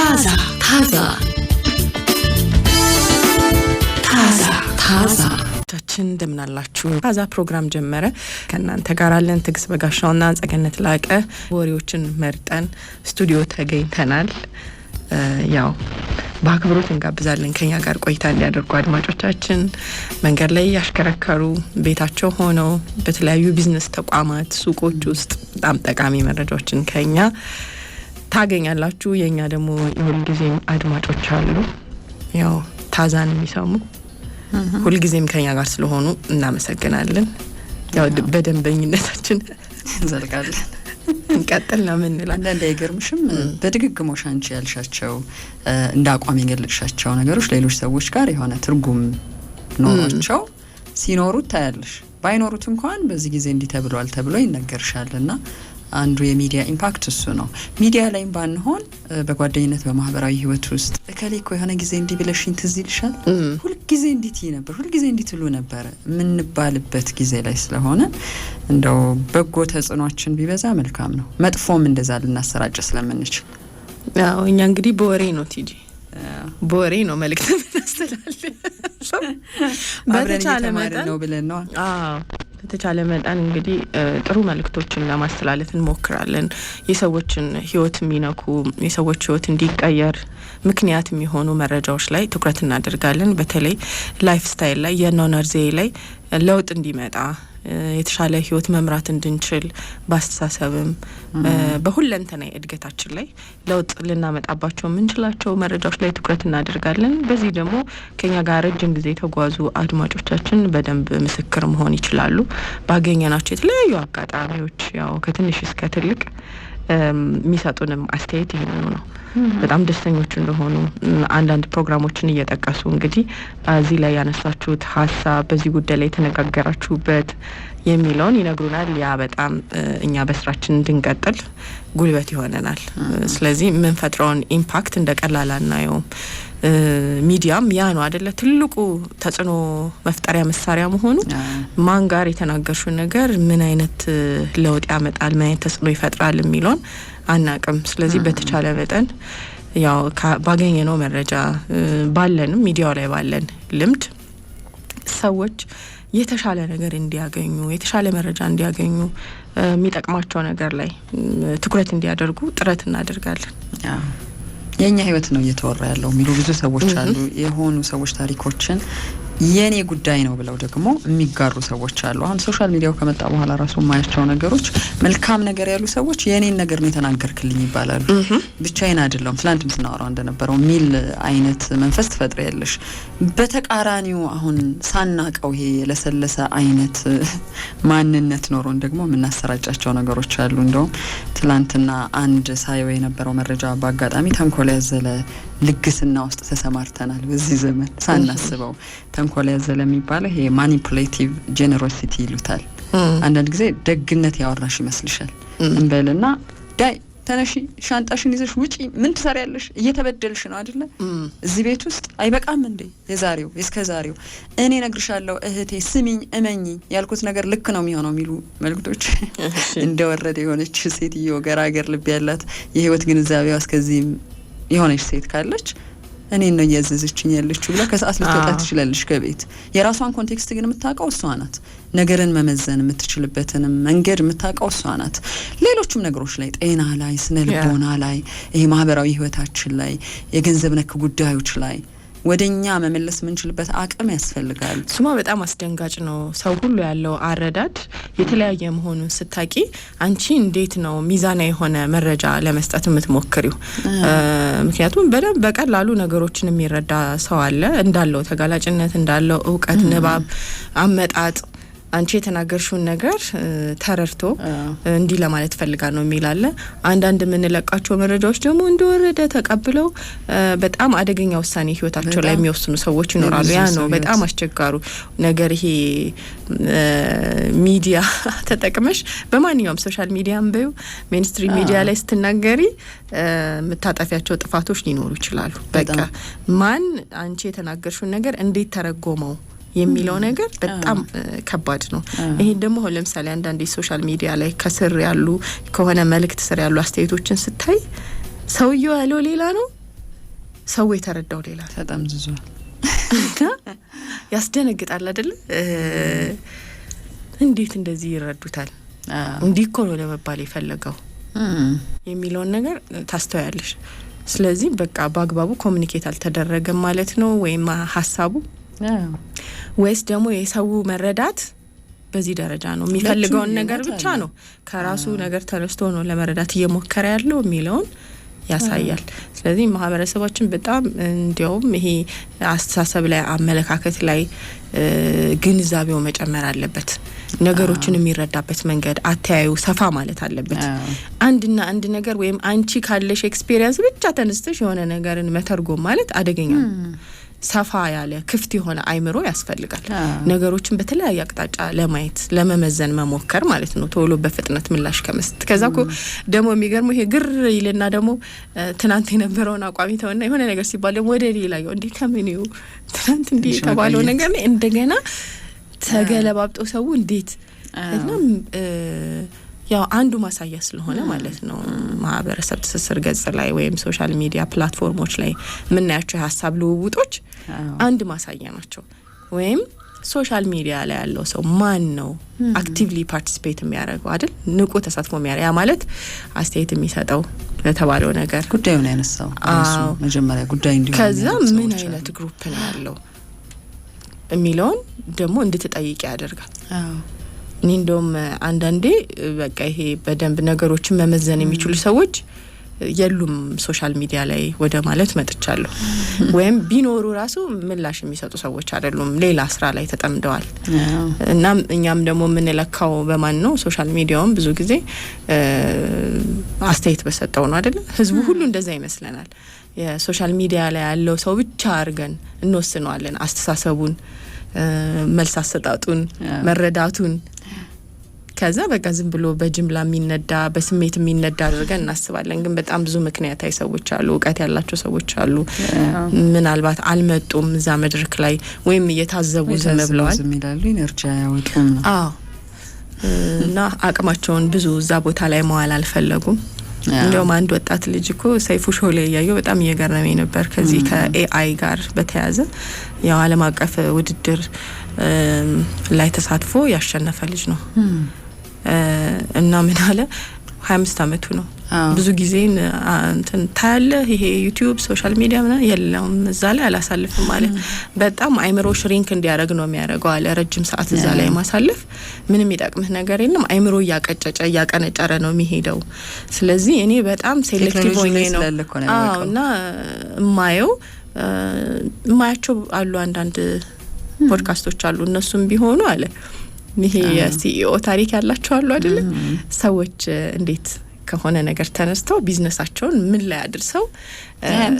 ታዛ እንደምናላችሁ ታዛ ፕሮግራም ጀመረ። ከናንተ ጋር አለን ትግስ በጋሻውና ጸገነት ላቀ ወሬዎችን መርጠን ስቱዲዮ ተገኝተናል። ያው በአክብሮት እንጋብዛለን ከኛ ጋር ቆይታ እንዲያደርጉ አድማጮቻችን መንገድ ላይ ያሽከረከሩ ቤታቸው ሆነው በተለያዩ ቢዝነስ ተቋማት ሱቆች ውስጥ በጣም ጠቃሚ መረጃዎችን ከኛ ታገኛላችሁ። የኛ ደግሞ ሁልጊዜም አድማጮች አሉ ያው ታዛን የሚሰሙ ሁልጊዜም ከኛ ጋር ስለሆኑ እናመሰግናለን። ያው በደንበኝነታችን እንዘልቃለን እንቀጥልና ምን እንላለን። አንዳንዴ አይገርምሽም በድግግሞሽ አንቺ ያልሻቸው እንደ አቋም የገለጽሻቸው ነገሮች ሌሎች ሰዎች ጋር የሆነ ትርጉም ኖሯቸው ሲኖሩት ታያለሽ። ባይኖሩት እንኳን በዚህ ጊዜ እንዲህ ተብሏል ተብሎ ይነገርሻልና አንዱ የሚዲያ ኢምፓክት እሱ ነው። ሚዲያ ላይም ባንሆን በጓደኝነት በማህበራዊ ህይወት ውስጥ እከሌኮ የሆነ ጊዜ እንዲህ ብለሽኝ ትዝ ይልሻል፣ ሁሉ ጊዜ እንዲት ነበር፣ ሁሉ ጊዜ እንዲት ሉ ነበር ምንባልበት ጊዜ ላይ ስለሆነ እንደው በጎ ተጽዕኖችን ቢበዛ መልካም ነው። መጥፎም እንደዛ ልናሰራጭ ስለምንችል ያው እኛ እንግዲህ በወሬ ነው ቲጂ በወሬ ነው መልእክት እናስተላልፍ በተቻለ መጠን ነው ብለን ነው። በተቻለ መጠን እንግዲህ ጥሩ መልእክቶችን ለማስተላለፍ እንሞክራለን። የሰዎችን ህይወት የሚነኩ የሰዎች ህይወት እንዲቀየር ምክንያት የሚሆኑ መረጃዎች ላይ ትኩረት እናደርጋለን። በተለይ ላይፍ ስታይል ላይ የኗኗር ዘዬ ላይ ለውጥ እንዲመጣ የተሻለ ህይወት መምራት እንድንችል ባስተሳሰብም በሁለንተናዊ እድገታችን ላይ ለውጥ ልናመጣባቸው የምንችላቸው መረጃዎች ላይ ትኩረት እናደርጋለን። በዚህ ደግሞ ከኛ ጋር ረጅም ጊዜ የተጓዙ አድማጮቻችን በደንብ ምስክር መሆን ይችላሉ። ባገኘናቸው የተለያዩ አጋጣሚዎች ያው ከትንሽ እስከ ትልቅ የሚሰጡንም አስተያየት ይሄንኑ ነው። በጣም ደስተኞች እንደሆኑ አንዳንድ ፕሮግራሞችን እየጠቀሱ እንግዲህ እዚህ ላይ ያነሳችሁት ሀሳብ በዚህ ጉዳይ ላይ ተነጋገራችሁበት የሚለውን ይነግሩናል። ያ በጣም እኛ በስራችን እንድንቀጥል ጉልበት ይሆነናል። ስለዚህ የምንፈጥረውን ኢምፓክት እንደቀላል አናየውም። ሚዲያም ያ ነው አይደለ ትልቁ ተጽዕኖ መፍጠሪያ መሳሪያ መሆኑ። ማን ጋር የተናገርሽው ነገር ምን አይነት ለውጥ ያመጣል፣ ምን አይነት ተጽዕኖ ይፈጥራል የሚለውን አናቅም። ስለዚህ በተቻለ መጠን ያው ባገኘነው መረጃ ባለንም ሚዲያው ላይ ባለን ልምድ ሰዎች የተሻለ ነገር እንዲያገኙ የተሻለ መረጃ እንዲያገኙ የሚጠቅማቸው ነገር ላይ ትኩረት እንዲያደርጉ ጥረት እናደርጋለን። የኛ ህይወት ነው እየተወራ ያለው የሚሉ ብዙ ሰዎች አሉ። የሆኑ ሰዎች ታሪኮችን የኔ ጉዳይ ነው ብለው ደግሞ የሚጋሩ ሰዎች አሉ። አሁን ሶሻል ሚዲያው ከመጣ በኋላ ራሱ ማያቸው ነገሮች መልካም ነገር ያሉ ሰዎች የኔን ነገር ነው የተናገርክልኝ ይባላሉ። ብቻዬን አይደለም ትላንትም ስናወራው እንደነበረው ሚል አይነት መንፈስ ትፈጥሪያለሽ። በተቃራኒው አሁን ሳናቀው ይሄ ለሰለሰ አይነት ማንነት ኖሮን ደግሞ የምናሰራጫቸው ነገሮች አሉ። እንደውም ትላንትና አንድ ሳይው የነበረው መረጃ በአጋጣሚ ተንኮል ያዘለ ልግስና ውስጥ ተሰማርተናል። በዚህ ዘመን ሳናስበው ተንኮል ያዘለ የሚባለው ይሄ ማኒፑሌቲቭ ጄነሮሲቲ ይሉታል። አንዳንድ ጊዜ ደግነት ያወራሽ ይመስልሻል እንበልና ዳይ ተነሺ ሻንጣሽን ይዘሽ ውጪ ምን ትሰሪያለሽ እየተበደልሽ ነው አይደለ እዚህ ቤት ውስጥ አይበቃም እንዴ የዛሬው እስከዛሬው እኔ ነግርሻለሁ እህቴ ስሚኝ እመኚኝ ያልኩት ነገር ልክ ነው የሚሆነው የሚሉ መልእክቶች እንደወረደ የሆነች ሴትዮ ገራገር ልብ ያላት የህይወት ግንዛቤዋ እስከዚህ የሆነች ሴት ካለች እኔ ነው እያዘዘችኝ ያለችው ብላ ከሰዓት ልትወጣ ትችላለች ከቤት። የራሷን ኮንቴክስት ግን የምታውቀው እሷ ናት። ነገርን መመዘን የምትችልበትን መንገድ የምታውቀው እሷ ናት። ሌሎችም ነገሮች ላይ ጤና ላይ ስነ ልቦና ላይ ይሄ ማህበራዊ ህይወታችን ላይ የገንዘብ ነክ ጉዳዮች ላይ ወደኛ መመለስ ምንችልበት አቅም ያስፈልጋል። ስማ በጣም አስደንጋጭ ነው። ሰው ሁሉ ያለው አረዳድ የተለያየ መሆኑን ስታቂ አንቺ እንዴት ነው ሚዛናዊ የሆነ መረጃ ለመስጠት የምትሞክሪው? ምክንያቱም በደንብ በቀላሉ ነገሮችን የሚረዳ ሰው አለ እንዳለው ተጋላጭነት እንዳለው እውቀት ንባብ አመጣጥ አንቺ የተናገርሽውን ነገር ተረርቶ እንዲህ ለማለት ፈልጋ ነው የሚላል። አንዳንድ የምንለቃቸው መረጃዎች ደግሞ እንደወረደ ተቀብለው በጣም አደገኛ ውሳኔ ህይወታቸው ላይ የሚወስኑ ሰዎች ይኖራሉ። ያ ነው በጣም አስቸጋሩ ነገር። ይሄ ሚዲያ ተጠቅመሽ በማንኛውም ሶሻል ሚዲያም በዩ ሜንስትሪም ሚዲያ ላይ ስትናገሪ የምታጠፊያቸው ጥፋቶች ሊኖሩ ይችላሉ። በቃ ማን አንቺ የተናገርሽውን ነገር እንዴት ተረጎመው የሚለው ነገር በጣም ከባድ ነው። ይሄ ደግሞ ለምሳሌ አንዳንድ ሶሻል ሚዲያ ላይ ከስር ያሉ ከሆነ መልእክት ስር ያሉ አስተያየቶችን ስታይ ሰውየው ያለው ሌላ ነው ሰው የተረዳው ሌላ ተጠምዝዟል። ያስደነግጣል አይደል? እንዴት እንደዚህ ይረዱታል? እንዲህ እኮ ነው ለመባል የፈለገው የሚለውን ነገር ታስተውያለሽ። ስለዚህ በቃ በአግባቡ ኮሚኒኬት አልተደረገም ማለት ነው ወይም ሀሳቡ ወይስ ደግሞ የሰው መረዳት በዚህ ደረጃ ነው የሚፈልገውን ነገር ብቻ ነው ከራሱ ነገር ተነስቶ ነው ለመረዳት እየሞከረ ያለው የሚለውን ያሳያል። ስለዚህ ማህበረሰባችን በጣም እንዲያውም ይሄ አስተሳሰብ ላይ አመለካከት ላይ ግንዛቤው መጨመር አለበት። ነገሮችን የሚረዳበት መንገድ አተያዩ ሰፋ ማለት አለበት። አንድ ነገር ወይም አንቺ ካለሽ ኤክስፒሪየንስ ብቻ ተነስተሽ የሆነ ነገርን መተርጎም ማለት አደገኛ ነው። ሰፋ ያለ ክፍት የሆነ አይምሮ ያስፈልጋል። ነገሮችን በተለያየ አቅጣጫ ለማየት ለመመዘን መሞከር ማለት ነው። ቶሎ በፍጥነት ምላሽ ከመስጠት ከዛኮ ደግሞ የሚገርመው ይሄ ግር ይልና ደግሞ ትናንት የነበረውን አቋም ተውና የሆነ ነገር ሲባል ደግሞ ወደ ሌላ ያው እንዴ ከመኔው ትናንት እንዴ ተባለው ነገር እንደገና ተገለባብጦ ሰው እንዴት እና ያው አንዱ ማሳያ ስለሆነ ማለት ነው ማህበረሰብ ትስስር ገጽ ላይ ወይም ሶሻል ሚዲያ ፕላትፎርሞች ላይ የምናያቸው የሀሳብ ልውውጦች አንድ ማሳያ ናቸው። ወይም ሶሻል ሚዲያ ላይ ያለው ሰው ማን ነው አክቲቭሊ ፓርቲሲፔት የሚያደርገው አይደል? ንቁ ተሳትፎ የሚያደርገው ያ ማለት አስተያየት የሚሰጠው ለተባለው ነገር ጉዳዩን ያነሳው እሱ መጀመሪያ ጉዳይ እንዲሆን ከዛ ምን አይነት ግሩፕ ነው ያለው የሚለውን ደግሞ እንድትጠይቂ ያደርጋል። እኔ እንደውም አንዳንዴ በቃ ይሄ በደንብ ነገሮችን መመዘን የሚችሉ ሰዎች የሉም ሶሻል ሚዲያ ላይ ወደ ማለት መጥቻለሁ። ወይም ቢኖሩ ራሱ ምላሽ የሚሰጡ ሰዎች አይደሉም፣ ሌላ ስራ ላይ ተጠምደዋል። እና እኛም ደግሞ የምንለካው በማን ነው? ሶሻል ሚዲያውም ብዙ ጊዜ አስተያየት በሰጠው ነው አይደል? ህዝቡ ሁሉ እንደዛ ይመስለናል። የሶሻል ሚዲያ ላይ ያለው ሰው ብቻ አድርገን እንወስነዋለን። አስተሳሰቡን፣ መልስ አሰጣጡን፣ መረዳቱን ከዛ በቃ ዝም ብሎ በጅምላ የሚነዳ በስሜት የሚነዳ አድርገን እናስባለን። ግን በጣም ብዙ ምክንያታዊ ሰዎች አሉ፣ እውቀት ያላቸው ሰዎች አሉ። ምናልባት አልመጡም እዛ መድረክ ላይ ወይም እየታዘቡ ዝም ብለዋል። ዝም ይላሉ፣ ኢነርጂ አያወጡም። እና አቅማቸውን ብዙ እዛ ቦታ ላይ መዋል አልፈለጉም። እንደውም አንድ ወጣት ልጅ እኮ ሰይፉ ሾው ላይ ያየው በጣም እየገረመኝ ነበር። ከዚህ ከኤአይ ጋር በተያያዘ ያው ዓለም አቀፍ ውድድር ላይ ተሳትፎ ያሸነፈ ልጅ ነው። እና ምን አለ 25 አመቱ ነው። ብዙ ጊዜ እንትን ታያለ ይሄ ዩቲዩብ ሶሻል ሚዲያ ምናምን የለም እዛ ላይ አላሳልፍም ማለት በጣም አይምሮ ሽሪንክ እንዲያደርግ ነው የሚያደርገው አለ። ረጅም ሰዓት እዛ ላይ ማሳለፍ ምንም ይጠቅምህ ነገር የለም። አይምሮ እያቀጨጨ እያቀነጨረ ነው የሚሄደው። ስለዚህ እኔ በጣም ሴሌክቲቭ ሆኜ ነው እና ማያቸው አሉ አንዳንድ ፖድካስቶች አሉ እነሱም ቢሆኑ አለ ይሄ የሲኢኦ ታሪክ ያላቸው አሉ አይደል? ሰዎች እንዴት ከሆነ ነገር ተነስተው ቢዝነሳቸውን ምን ላይ አድርሰው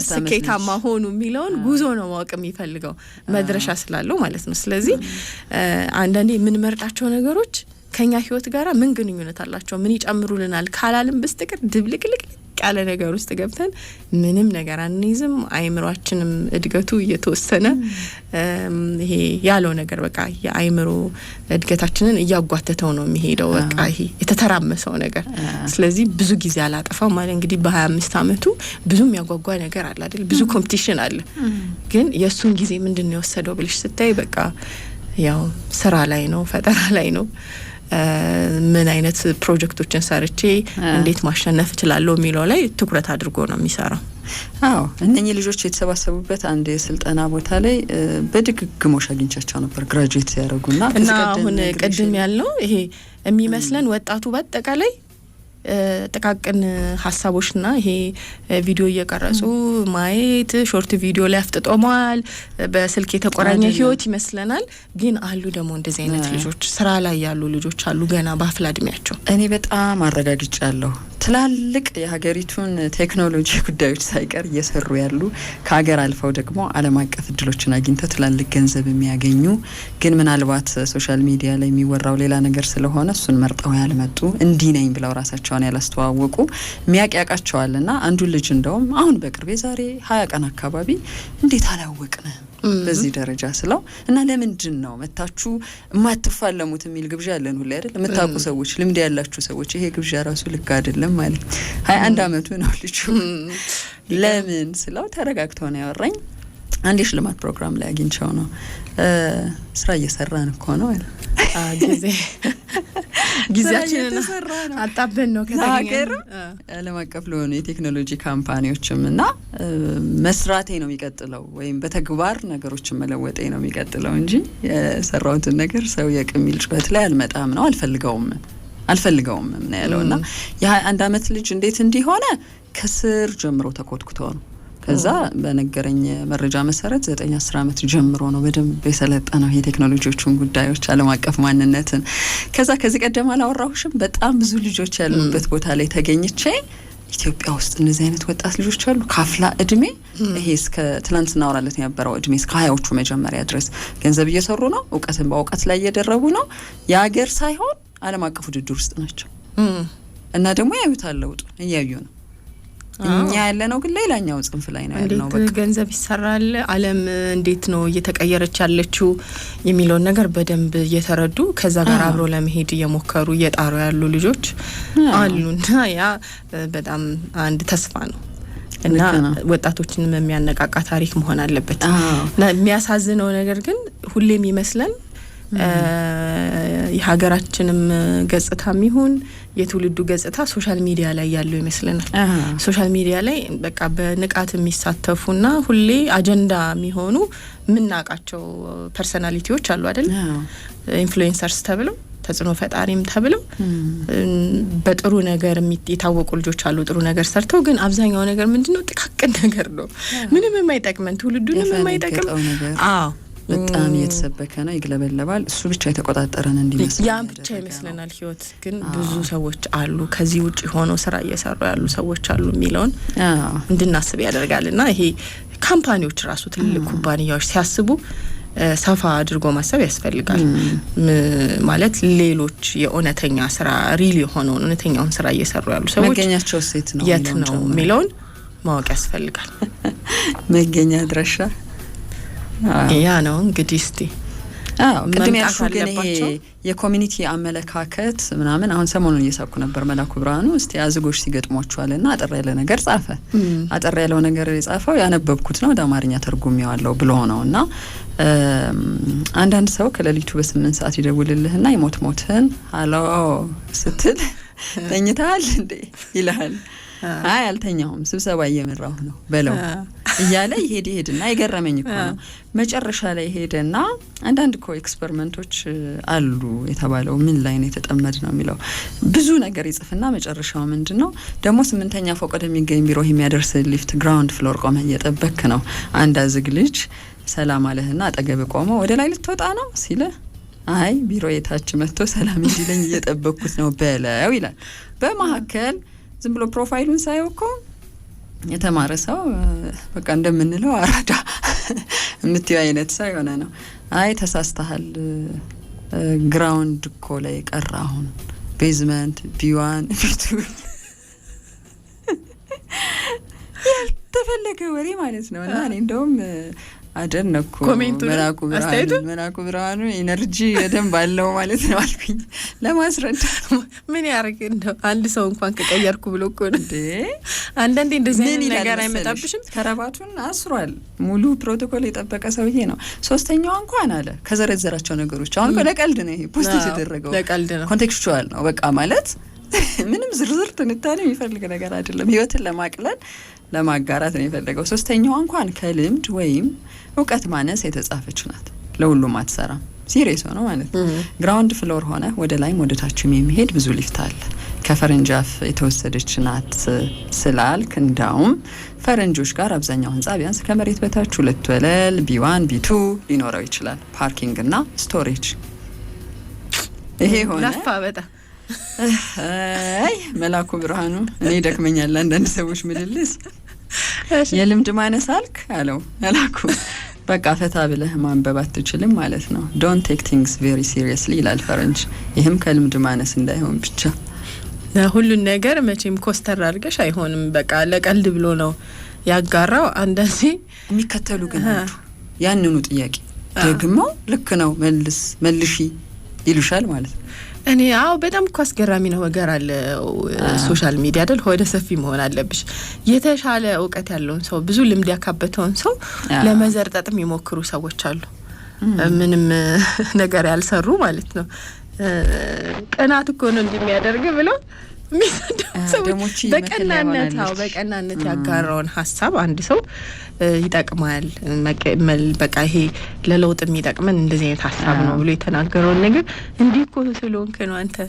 ስኬታማ ሆኑ የሚለውን ጉዞ ነው ማወቅ የሚፈልገው መድረሻ ስላለው ማለት ነው። ስለዚህ አንዳንዴ የምንመርጣቸው ነገሮች ከኛ ህይወት ጋራ ምን ግንኙነት አላቸው ምን ይጨምሩልናል ካላልን በስተቀር ድብልቅልቅ ያለ ነገር ውስጥ ገብተን ምንም ነገር አንይዝም። አይምሮአችንም እድገቱ እየተወሰነ ይሄ ያለው ነገር በቃ የአይምሮ እድገታችንን እያጓተተው ነው የሚሄደው። በቃ ይሄ የተተራመሰው ነገር ስለዚህ ብዙ ጊዜ አላጠፋው ማለት እንግዲህ በ25 አመቱ ብዙም ያጓጓ ነገር አለ አይደል? ብዙ ኮምፒቲሽን አለ። ግን የሱን ጊዜ ምንድነው የወሰደው ብለሽ ስታይ በቃ ያው ስራ ላይ ነው፣ ፈጠራ ላይ ነው። ምን አይነት ፕሮጀክቶችን ሰርቼ እንዴት ማሸነፍ እችላለሁ የሚለው ላይ ትኩረት አድርጎ ነው የሚሰራው። እነኚህ ልጆች የተሰባሰቡበት አንድ የስልጠና ቦታ ላይ በድግግሞሽ አግኝቻቸው ነበር ግራጁዌት ያደረጉና እና አሁን ቀድም ያለው ይሄ የሚመስለን ወጣቱ በአጠቃላይ ጥቃቅን ሀሳቦችና ይሄ ቪዲዮ እየቀረጹ ማየት ሾርት ቪዲዮ ላይ አፍጥጦ ማዋል በስልክ የተቆራኘ ህይወት ይመስለናል። ግን አሉ ደግሞ እንደዚህ አይነት ልጆች ስራ ላይ ያሉ ልጆች አሉ ገና በአፍላ እድሜያቸው። እኔ በጣም አረጋግጫለሁ ትላልቅ የሀገሪቱን ቴክኖሎጂ ጉዳዮች ሳይቀር እየሰሩ ያሉ ከሀገር አልፈው ደግሞ ዓለም አቀፍ እድሎችን አግኝተው ትላልቅ ገንዘብ የሚያገኙ ግን ምናልባት ሶሻል ሚዲያ ላይ የሚወራው ሌላ ነገር ስለሆነ እሱን መርጠው ያልመጡ እንዲህ ነኝ ብለው ራሳቸውን ያላስተዋወቁ የሚያውቃቸዋልና አንዱ ልጅ እንደውም አሁን በቅርብ ዛሬ 20 ቀን አካባቢ እንዴት አላወቅነ በዚህ ደረጃ ስለው እና ለምንድን ነው መታችሁ ማትፋለሙት የሚል ግብዣ አለን ሁሉ አይደል? የምታውቁ ሰዎች ልምድ ያላችሁ ሰዎች ይሄ ግብዣ ራሱ ልክ አይደለም አይደለም ማለት 21 አመቱ ነው ልጁ። ለምን ስለው ተረጋግተው ነው ያወራኝ። አንድ የሽልማት ፕሮግራም ላይ አግኝቼው ነው ስራ እየሰራን እኮ ነው አለ። ጊዜያችንን አጣበን ነው ከሀገር ዓለም አቀፍ ለሆኑ የቴክኖሎጂ ካምፓኒዎችም እና መስራቴ ነው የሚቀጥለው ወይም በተግባር ነገሮችን መለወጤ ነው የሚቀጥለው እንጂ የሰራሁትን ነገር ሰው የቅሚል ጩኸት ላይ አልመጣም ነው አልፈልገውም ነው ያለውና የ21 አመት ልጅ እንዴት እንዲሆነ ከስር ጀምሮ ተኮትኩቶ ነው። ከዛ በነገረኝ መረጃ መሰረት 9-10 አመት ጀምሮ ነው በደንብ የሰለጠነው የቴክኖሎጂዎቹን ጉዳዮች ዓለም አቀፍ ማንነትን። ከዛ ከዚህ ቀደም አላወራሁሽም በጣም ብዙ ልጆች ያሉበት ቦታ ላይ ተገኝቼ ኢትዮጵያ ውስጥ እነዚህ አይነት ወጣት ልጆች አሉ ካፍላ እድሜ ይሄ እስከ ትላንት እናወራለት የነበረው እድሜ እስከ 20ዎቹ መጀመሪያ ድረስ ገንዘብ እየሰሩ ነው፣ እውቀትን በእውቀት ላይ እየደረቡ ነው። የሀገር ሳይሆን ዓለም አቀፍ ውድድር ውስጥ ናቸው እና ደግሞ ያዩታል ለውጡ እያዩ ነው። እኛ ያለነው ግን ሌላኛው ጽንፍ ላይ ነው ያለነው። በቃ ገንዘብ ይሰራል ዓለም እንዴት ነው እየተቀየረች ያለችው የሚለውን ነገር በደንብ እየተረዱ ከዛ ጋር አብሮ ለመሄድ እየሞከሩ እየጣሩ ያሉ ልጆች አሉና ያ በጣም አንድ ተስፋ ነው እና ወጣቶችንም የሚያነቃቃ ታሪክ መሆን አለበት። እና የሚያሳዝነው ነገር ግን ሁሌም ይመስለን የሀገራችንም ገጽታም ይሁን የትውልዱ ገጽታ ሶሻል ሚዲያ ላይ ያለው ይመስለናል። ሶሻል ሚዲያ ላይ በቃ በንቃት የሚሳተፉና ሁሌ አጀንዳ የሚሆኑ ምናቃቸው ፐርሰናሊቲዎች አሉ አይደል? ኢንፍሉዌንሰርስ ተብለው ተጽዕኖ ፈጣሪም ተብለው በጥሩ ነገር የታወቁ ልጆች አሉ፣ ጥሩ ነገር ሰርተው። ግን አብዛኛው ነገር ምንድነው? ጥቃቅን ነገር ነው፣ ምንም የማይጠቅመን ትውልዱንም የማይጠቅም። በጣም እየተሰበከ ነው፣ ይግለበለባል። እሱ ብቻ የተቆጣጠረን እንዲመስል ያ ብቻ ይመስለናል ህይወት። ግን ብዙ ሰዎች አሉ ከዚህ ውጪ ሆነው ስራ እየሰሩ ያሉ ሰዎች አሉ የሚለውን እንድናስብ ያደርጋልና ይሄ ካምፓኒዎች ራሱ ትልልቅ ኩባንያዎች ሲያስቡ ሰፋ አድርጎ ማሰብ ያስፈልጋል። ማለት ሌሎች የእውነተኛ ስራ ሪል የሆነውን እውነተኛውን ስራ እየሰሩ ያሉ ሰዎች መገኛቸው ሴት ነው የት ነው የሚለውን ማወቅ ያስፈልጋል። መገኛ ድረሻ ያ ነው እንግዲህ እስቲ ቅድም ያልኩት ግን ይሄ የኮሚኒቲ አመለካከት ምናምን አሁን ሰሞኑን እየሳኩ ነበር መላኩ ብርሃኑ እስቲ አዝጎሽ ሲገጥሟቸዋልና አጠር ያለ ነገር ጻፈ። አጠር ያለው ነገር የጻፈው ያነበብኩት ነው ወደ አማርኛ ተርጉሜዋለሁ ብሎ ነውና አንዳንድ ሰው ከሌሊቱ በ8 ሰዓት ይደውልልህና ይሞትህን ሃሎ ስትል ተኝተሃል እንዴ ይልሃል። አይ አልተኛሁም ስብሰባ እየመራሁ ነው በለው እያለ ይሄድና የገረመኝ እኮ ነው መጨረሻ ላይ ሄደና አንዳንድ እኮ ኤክስፐሪመንቶች አሉ የተባለው ምን ላይ ነው የተጠመድ ነው የሚለው ብዙ ነገር ይጽፍና መጨረሻው ምንድነው ደግሞ 8ኛ ፎቅ ወደሚገኝ ቢሮ የሚያደርስ ሊፍት ግራውንድ ፍሎር ቆመ እየጠበክ ነው። አንድ አዝግ ልጅ ሰላም አለህና አጠገብ ቆመው ወደ ላይ ልትወጣ ነው ሲለ አይ ቢሮ የታች መጥቶ ሰላም እንዲለኝ እየጠበኩት ነው በለው ይላል። በመሐከል ዝም ብሎ ፕሮፋይሉን ሳይው እኮ የተማረ ሰው በቃ እንደምንለው አራዳ የምትዩ አይነት ሰው የሆነ ነው። አይ ተሳስተሃል ግራውንድ እኮ ላይ ቀረ አሁን ቤዝመንት ቢዋን ቢቱ ያልተፈለገ ወሬ ማለት ነው። እና እኔ እንደውም አደነኩ መላኩ ብርሃኑ ኢነርጂ በደንብ አለው ማለት ነው አልኩኝ ለማስረዳት። ምን ያርግ እንደው አንድ ሰው እንኳን ከቀየርኩ ብሎ እኮ እንዴ አንዳንዴ እንደዚህ አይነት ነገር አይመጣብሽም? ከረባቱን አስሯል ሙሉ ፕሮቶኮል የጠበቀ ሰውዬ ነው። 3ኛው እንኳን አለ ከዘረዘራቸው ነገሮች አሁን ለቀልድ ነው ይሄ ፖስት የተደረገው ለቀልድ ነው ኮንቴክስቹዋል ነው በቃ ማለት ምንም ዝርዝር ትንታኔ የሚፈልግ ነገር አይደለም። ህይወትን ለማቅለል ለማጋራት ነው የፈለገው። 3ኛው እንኳን ከልምድ ወይም እውቀት ማነስ የተጻፈች ናት። ለሁሉም አትሰራም። ሲሪየስ ነው ማለት ነው። ግራውንድ ፍሎር ሆነ ወደ ላይም ወደ ታችም የሚሄድ ብዙ ሊፍት አለ። ከፈረንጃፍ የተወሰደች ናት ስላልክ እንዳውም ፈረንጆች ጋር አብዛኛው ህንጻ ቢያንስ ከመሬት በታች 2 ወለል ቢ1 ቢ2 ሊኖረው ይችላል። ፓርኪንግ እና ስቶሬጅ ይሄ ሆነ ለፋ በጣም አይ መላኩ ብርሃኑ እኔ ደክመኛል አንዳንድ ሰዎች ምልልስ የልምድ ማነስ አልክ አለው መላኩ። በቃ ፈታ ብለህ ማንበብ አትችልም ማለት ነው። ዶንት ቴክ ቲንግስ ቬሪ ሲሪየስሊ ይላል ፈረንጅ። ይህም ከልምድ ማነስ እንዳይሆን ብቻ ሁሉን ነገር መቼም ኮስተር አድርገሽ አይሆንም። በቃ ለቀልድ ብሎ ነው ያጋራው። አንዳንዴ የሚከተሉ ግን ያንኑ ጥያቄ ደግሞ ልክ ነው መልሺ ይሉሻል ማለት ነው። እኔ በጣም እኮ አስገራሚ ነው ነገር አለ ሶሻል ሚዲያ አይደል ሆደ ሰፊ መሆን አለብሽ የተሻለ እውቀት ያለውን ሰው ብዙ ልምድ ያካበተውን ሰው ለመዘርጠጥም ይሞክሩ ሰዎች አሉ ምንም ነገር ያልሰሩ ማለት ነው ቀናት እኮ ነው እንደሚያደርግ ብለው ሰዎች በቀናነት ያጋራውን ሀሳብ አንድ ሰው ይጠቅማል በቃ ይሄ ለለውጥ የሚጠቅመን እንደዚህ አይነት ሀሳብ ነው ብሎ የተናገረውን ነገር እንዲህ እኮ ስለሆንክ ነው አንተ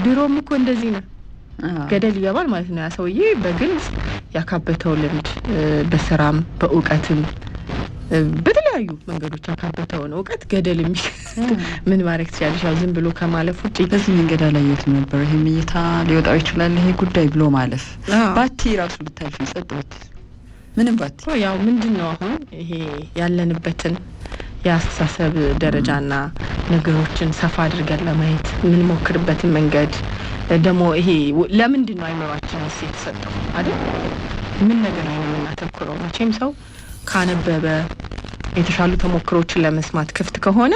ድሮም እኮ እንደዚህ ነው ገደል ይገባል ማለት ነው ያ ሰውዬ በግልጽ ያካበተው ልምድ በስራም በእውቀትም በተለያዩ መንገዶች ያካበተው ነው እውቀት ገደል ምን ማድረግ ትችላለሽ ዝም ብሎ ከማለፍ ውጪ በዚህ መንገድ አላየት ነበር ይሄ ምይታ ሊወጣው ይችላል ይሄ ጉዳይ ብሎ ማለፍ ባቲ ራሱ ልታልፍ ይጸጥበት ምንም ባቲ ያው ምንድነው አሁን ይሄ ያለንበትን ያስተሳሰብ ደረጃና ነገሮችን ሰፋ አድርገን ለማየት ምን ሞክርበትን መንገድ ደሞ ይሄ ለምንድነው አይመራችን የተሰጠው አይደል ምን ነገር ነው እናተኩረው መቼም ሰው ካነበበ የተሻሉ ተሞክሮችን ለመስማት ክፍት ከሆነ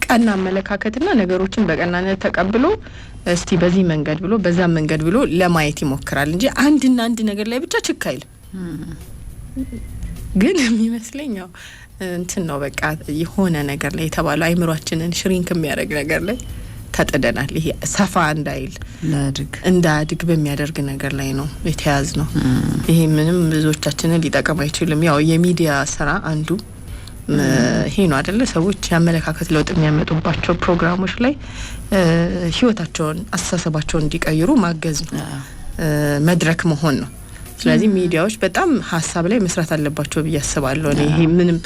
ቀና አመለካከትና ነገሮችን በቀናነት ተቀብሎ እስቲ በዚህ መንገድ ብሎ በዛ መንገድ ብሎ ለማየት ይሞክራል እንጂ አንድ ነገር ላይ ብቻ ችክ አይል ግን የሚመስለኝ ያው እንትን ነው በቃ የሆነ ነገር ላይ የተባለው አይምሮአችንን ሽሪንክ የሚያደርግ ነገር ላይ ተጠደናል ይሄ ሰፋ እንዳድግ በሚያደርግ ነገር ላይ ነው የተያዝ ነው ይሄ ምንም ብዙዎቻችንን ሊጠቀም አይችልም ያው የሚዲያ ስራ አንዱ ይሄ ነው አይደለ ሰዎች ያመለካከት ለውጥ የሚያመጡባቸው ፕሮግራሞች ላይ ህይወታቸውን አስተሳሰባቸውን እንዲቀይሩ ማገዝ ነው መድረክ መሆን ነው ስለዚህ ሚዲያዎች በጣም ሐሳብ ላይ መስራት አለባቸው ብያስባለሁ ይሄ ምንም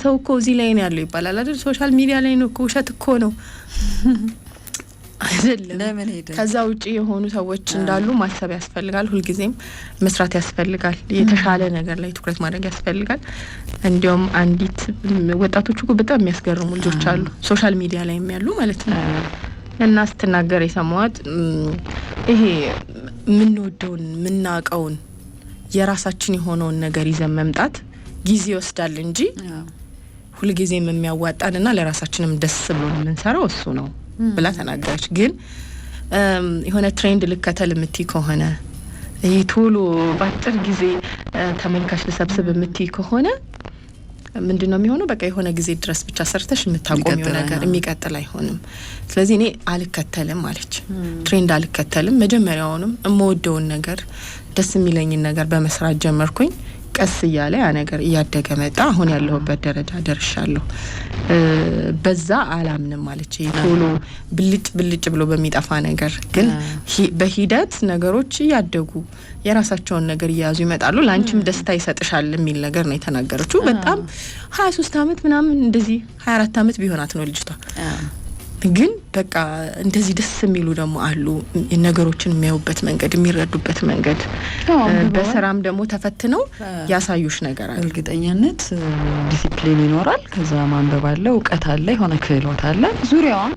ሰው እኮ እዚህ ላይ ነው ያለው ይባላል አይደል ሶሻል ሚዲያ ላይ ነው እኮ ውሸት እኮ ነው አይደለም ከዛ ውጪ የሆኑ ሰዎች እንዳሉ ማሰብ ያስፈልጋል ሁሉ ጊዜም መስራት ያስፈልጋል የተሻለ ነገር ላይ ትኩረት ማድረግ ያስፈልጋል እንዲያውም አንዲት ወጣቶቹ እኮ በጣም የሚያስገርሙ ልጆች አሉ ሶሻል ሚዲያ ላይ የሚያሉ ማለት ነው እና ስትናገር የሰማዋት ይሄ ምንወደውን ምናቀውን የራሳችን የሆነውን ነገር ይዘን መምጣት ጊዜ ይወስዳል እንጂ ሁሉ ጊዜም የሚያዋጣንና ለራሳችንም ደስ ብሎ የምንሰራው እሱ ነው ብላ ተናገረች ግን የሆነ ትሬንድ ልከተል የምትይ ከሆነ ይሄ ቶሎ ባጭር ጊዜ ተመልካች ልሰብስብ የምትይ ከሆነ ምንድነው የሚሆነው በቃ የሆነ ጊዜ ድረስ ብቻ ሰርተሽ የምታቆሚው ነገር የሚቀጥል አይሆንም ስለዚህ እኔ አልከተልም አለች ትሬንድ አልከተልም መጀመሪያውንም እምወደውን ነገር ደስ የሚለኝን ነገር በመስራት ጀመርኩኝ ቀስ እያለ ያ ነገር እያደገ መጣ አሁን ያለሁበት ደረጃ ደርሻለሁ በዛ አላምንም ማለች ቶሎ ብልጭ ብሎ በሚጠፋ ነገር ግን በሂደት ነገሮች ያደጉ የራሳቸውን ነገር ይያዙ ይመጣሉ ላንቺም ደስታ ይሰጥሻል የሚል ነገር ነው የተናገረችው በጣም 23 አመት ምናምን እንደዚህ 24 አመት ቢሆናት ነው ልጅቷ ግን በቃ እንደዚህ ደስ የሚሉ ደግሞ አሉ ነገሮችን የሚያዩበት መንገድ የሚረዱበት መንገድ በሰራም ደግሞ ተፈትነው ያሳዩሽ ነገር አለ እርግጠኛነት ዲሲፕሊን ይኖራል ከዛ ማንበብ አለ እውቀት አለ የሆነ ክህሎት አለ ዙሪያውን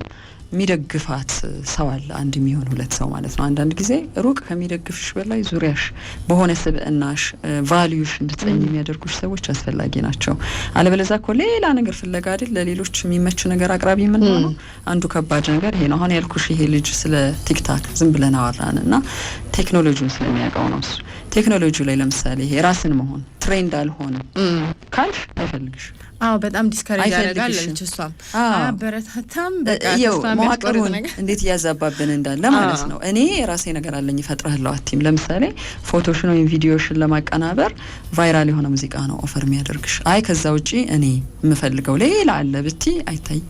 የሚደግፋት ሰው አለ አንድ የሚሆን ሁለት ሰው ማለት ነው አንዳንድ ጊዜ ሩቅ ከሚደግፍሽ በላይ ዙሪያሽ በሆነ ስብዕናሽ ቫልዩሽ እንድትጸኝ የሚያደርጉሽ ሰዎች አስፈላጊ ናቸው አለበለዚያ እኮ ሌላ ነገር ፍለጋ አይደል ለሌሎች የሚመች ነገር አቅራቢ ምን ነው አንዱ ከባድ ነገር ይሄ ነው አሁን ያልኩሽ ይሄ ልጅ ስለ ቲክታክ ዝም ብለን አወራንና ቴክኖሎጂውን ስለሚያውቀው ነው እሱ ቴክኖሎጂው ላይ ለምሳሌ ይሄ ራስን መሆን ትሬንድ አልሆነም ካልሽ አይፈልግሽ በጣም ዲስከሬጅ ያደርጋል ልጅቷም አበረታታም በቃ ማቀሩን እንዴት ያዛባብን እንዳለ ማለት ነው እኔ ራሴ ነገር አለኝ ይፈጥራለሁ አትም ለምሳሌ ፎቶሽን ወይ ቪዲዮሽን ለማቀናበር ቫይራል የሆነ ሙዚቃ ነው ኦፈር የሚያደርግሽ ከዛ ውጪ እኔ የምፈልገው ሌላ አለ ብቲ አይታይ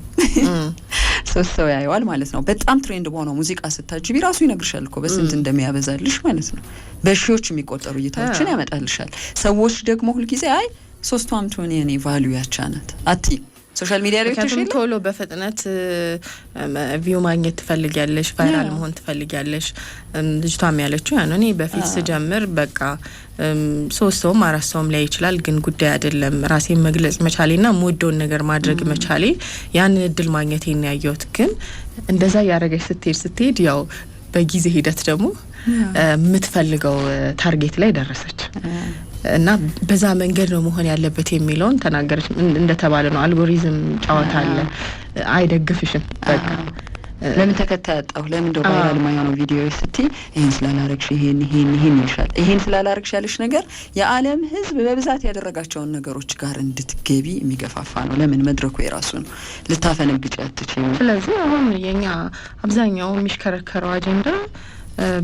ሰው ያየዋል ማለት ነው በጣም ትሬንድ በሆነ ሙዚቃ ስታጅቢ ራሱ ይነግርሻል እኮ በስንት እንደሚያበዛልሽ ማለት ነው በሺዎች የሚቆጠሩ እይታዎችን ያመጣልሻል ሰዎች ደግሞ ሁሉ ጊዜ 3 አመት ሆነ የኔ ቫልዩ ያቻናት አቲ ሶሻል ሚዲያ ላይ ቶሎ በፍጥነት ቪው ማግኘት ትፈልጊያለሽ ቫይራል መሆን ትፈልጊያለሽ ልጅቷም ያለችው ያን እኔ በፊት ስጀምር በቃ 3 ሰውም 4 ሰውም ላይ ይችላል ግን ጉዳይ አይደለም ራሴን መግለጽ መቻሌና ሞዶን ነገር ማድረግ መቻሌ ያን እድል ማግኘት ያያየሁት ግን እንደዛ ያረጋሽ ስትሄድ ያው በጊዜ ሂደት ደግሞ የምትፈልገው ታርጌት ላይ ደረሰች እና በዛ መንገድ ነው መሆን ያለበት የሚለውን ተናገረች እንደተባለ ነው አልጎሪዝም ጫወታ አለ አይደግፍሽም። በቃ ለምን ተከታይ አጣሁ ለምን ደው ቫይራል ማይሆነው ቪዲዮ ስቲ ይሄን ስላላረግሽ ይሄን ይሻል ይሄን ስላላረግሽ ያለሽ ነገር የዓለም ህዝብ በብዛት ያደረጋቸውን ነገሮች ጋር እንድትገቢ የሚገፋፋ ነው። ለምን መድረኩ የራሱ ነው። ልታፈነግጭ አትችይም። ስለዚህ አሁን የኛ አብዛኛው የሚሽከረከረው አጀንዳ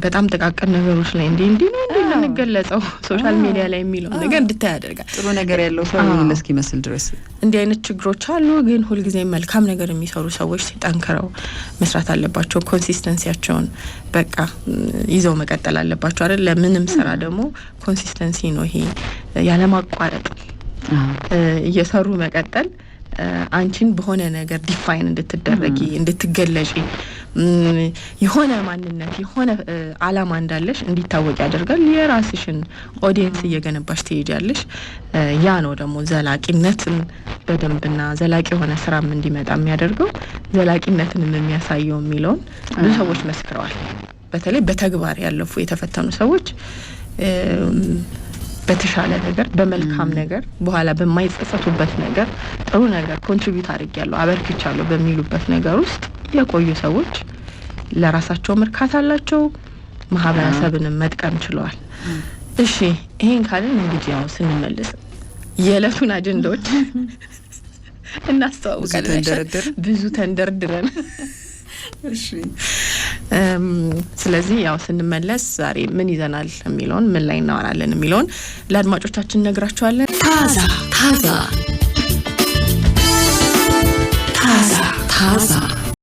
በጣም ጥቃቅን ነገሮች ላይ እንዲህ ነው እንገለጸው ሶሻል ሚዲያ ላይ የሚለው ነገር እንድታይ ያደርጋል። ጥሩ ነገር ያለው ሰው ለስኪ መስል ድረስ እንዲህ አይነት ችግሮች አሉ። ግን ሁልጊዜ መልካም ነገር የሚሰሩ ሰዎች ሲጠንክረው መስራት አለባቸው። ኮንሲስተንሲያቸውን በቃ ይዘው መቀጠል አለባቸው አይደል? ለምንም ስራ ደግሞ ኮንሲስተንሲ ነው ይሄ ያለማቋረጥ እየሰሩ መቀጠል አንቺን በሆነ ነገር ዲፋይን እንድትደረጊ እንድትገለጪ የሆነ ማንነት የሆነ አላማ እንዳለሽ እንዲታወቅ ያደርጋል። የራስሽን ኦዲየንስ እየገነባሽ ትሄጃለሽ። ያ ነው ደግሞ ዘላቂነትን በደንብና ዘላቂ የሆነ ስራም እንዲመጣ የሚያደርገው ዘላቂነትን የሚያሳየው የሚለውን ብዙ ሰዎች መስክረዋል። በተለይ በተግባር ያለፉ የተፈተኑ ሰዎች በተሻለ ነገር በመልካም ነገር በኋላ በማይጸጸቱበት ነገር ጥሩ ነገር ኮንትሪቢዩት አድርጌያለሁ አበርክቻለሁ በሚሉበት ነገር ውስጥ የቆዩ ሰዎች ለራሳቸው ምርካት አላቸው፣ ማህበረሰብንም መጥቀም ችለዋል። እሺ ይሄን ካልን እንግዲህ ያው ስንመለስ የዕለቱን አጀንዳዎች እናስተዋውቃለን። ብዙ ተንደርድረን እሺ ስለዚህ ያው ስንመለስ ዛሬ ምን ይዘናል የሚለውን ምን ላይ እናወራለን የሚለውን ለአድማጮቻችን ነግራቸዋለን። ታዛ